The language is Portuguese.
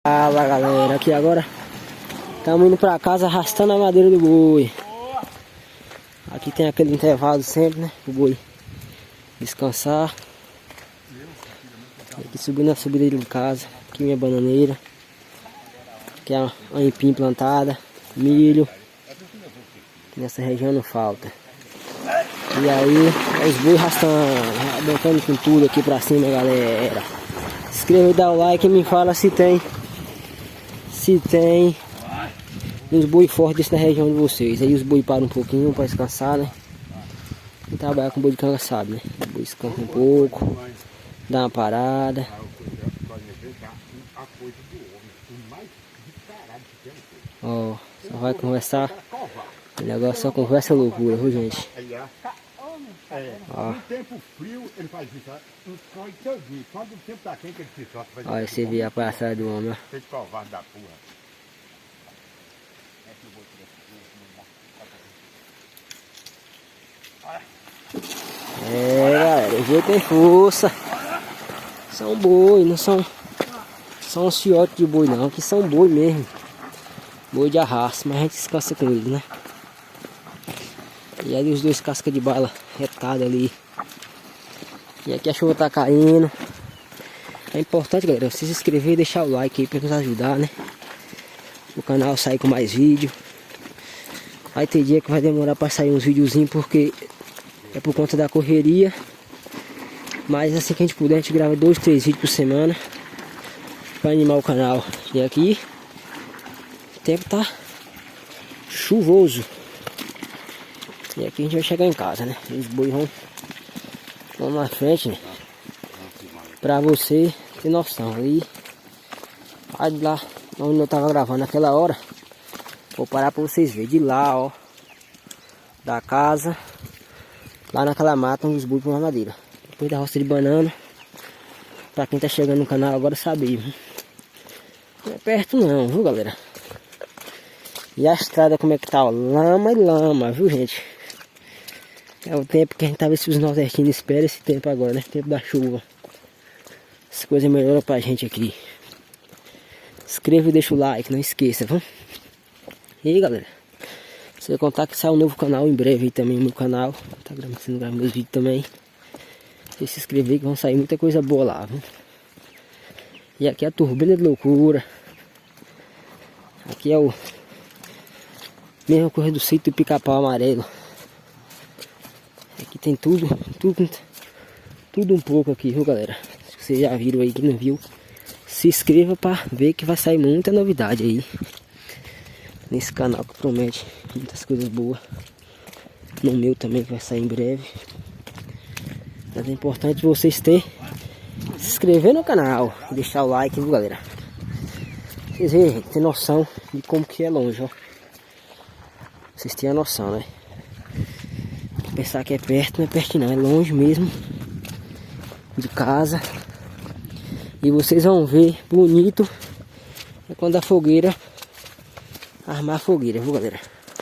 Fala galera, aqui agora estamos indo pra casa arrastando a madeira do boi. Aqui tem aquele intervalo sempre, né? O boi descansar. Aqui subindo a subida de casa. Aqui minha bananeira. Aqui é a aipim plantada, milho. Nessa região não falta. E aí, os boi arrastando, botando com tudo aqui pra cima, galera. Se inscreva e dá o like e me fala se tem uns boi fortes na região de vocês. Aí os boi param um pouquinho para descansar, né? E trabalhar com boi de canga sabe, né? O boi descansa um pouco, dá uma parada. Ó, só vai conversar. O negócio só conversa loucura, viu, gente? Ó. No tempo frio ele faz isso, quando o tempo tá quente ele se solta. Olha, você vê a palhaçada do homem, ó. Fez covarde da porra. É, galera, o boi tem força. São boi, não são uns fiotes de boi não, que são boi mesmo. Boi de arrasto, mas a gente descansa com eles, né? E ali os dois cascas de bala retados ali. E aqui a chuva tá caindo. É importante, galera, você se inscrever e deixar o like aí pra nos ajudar, né? O canal sair com mais vídeo. Vai ter dia que vai demorar pra sair uns videozinhos porque é por conta da correria. Mas assim que a gente puder, a gente grava 2, 3 vídeos por semana pra animar o canal. E aqui o tempo tá chuvoso. E aqui a gente vai chegar em casa, né? Os bois vão na frente, né? Pra você ter noção. Ali, lá onde eu tava gravando naquela hora, vou parar pra vocês verem. De lá, ó, da casa, lá naquela mata onde os bois com a madeira. Depois da roça de banana. Pra quem tá chegando no canal agora saber, viu? Não é perto não, viu, galera? E a estrada como é que tá, ó? Lama e lama, viu, gente? É o tempo que a gente tá vendo se os nordestinos esperam esse tempo agora, né? Tempo da chuva. As coisas melhoram pra gente aqui. Inscreva e deixa o like, não esqueça, viu? E aí, galera, você contar que sai um novo canal em breve aí também no meu canal. Tá gravando meus vídeos também. Você se inscrever que vão sair muita coisa boa lá, viu? E aqui é a turbina de loucura. Aqui é o mesma coisa do sítio do Pica-Pau Amarelo. Aqui tem tudo um pouco aqui, viu, galera? Se vocês já viram aí, que não viu, se inscreva para ver que vai sair muita novidade aí nesse canal, que promete muitas coisas boas. No meu também, que vai sair em breve. Mas é importante vocês se inscrever no canal e deixar o like, viu, galera? Vocês verem, ter noção de como que é longe, ó. Vocês têm a noção, né? Pensar que é perto, não é perto não, é longe mesmo de casa. E vocês vão ver bonito é quando a fogueira, armar a fogueira, viu, galera?